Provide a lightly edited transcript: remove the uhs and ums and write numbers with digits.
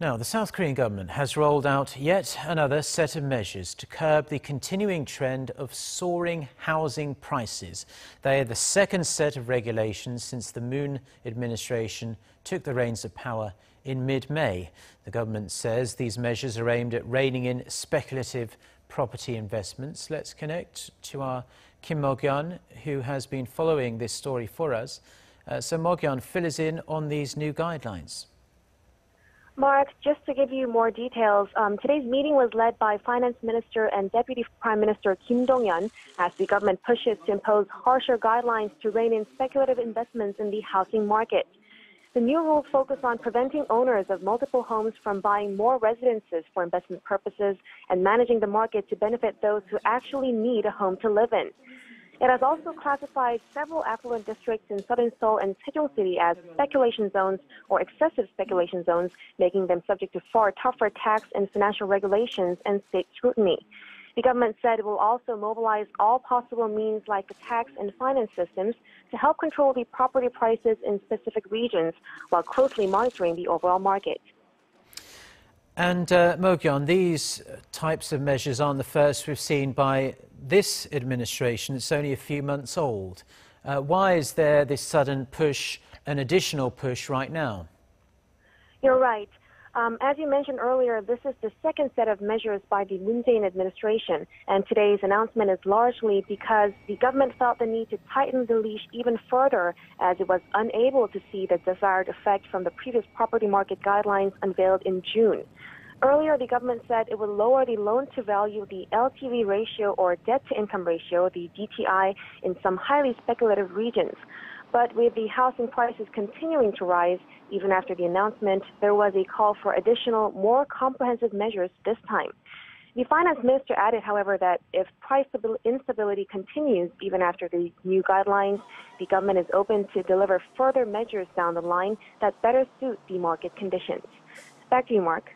Now, the South Korean government has rolled out yet another set of measures to curb the continuing trend of soaring housing prices. They are the second set of regulations since the Moon administration took the reins of power in mid-May. The government says these measures are aimed at reining in speculative property investments. Let's connect to our Kim Mo-gyun, who has been following this story for us. So Mo-gyun, fill us in on these new guidelines. Mark, just to give you more details, today's meeting was led by Finance Minister and Deputy Prime Minister Kim Dong-yeon as the government pushes to impose harsher guidelines to rein in speculative investments in the housing market. The new rules focus on preventing owners of multiple homes from buying more residences for investment purposes and managing the market to benefit those who actually need a home to live in. It has also classified several affluent districts in southern Seoul and Sejong City as speculation zones or excessive speculation zones, making them subject to far tougher tax and financial regulations and state scrutiny. The government said it will also mobilize all possible means like the tax and finance systems to help control the property prices in specific regions while closely monitoring the overall market. And Mo-gyun, these types of measures aren't the first we've seen by this administration. It's only a few months old. Why is there this sudden push, an additional push right now? You're right. As you mentioned earlier, this is the second set of measures by the Moon administration, and today's announcement is largely because the government felt the need to tighten the leash even further as it was unable to see the desired effect from the previous property market guidelines unveiled in June. Earlier, the government said it would lower the loan-to-value, the LTV ratio, or debt-to-income ratio, the DTI, in some highly speculative regions. But with the housing prices continuing to rise, even after the announcement, there was a call for additional, more comprehensive measures this time. The finance minister added, however, that if price instability continues even after the new guidelines, the government is open to deliver further measures down the line that better suit the market conditions. Back to you, Mark.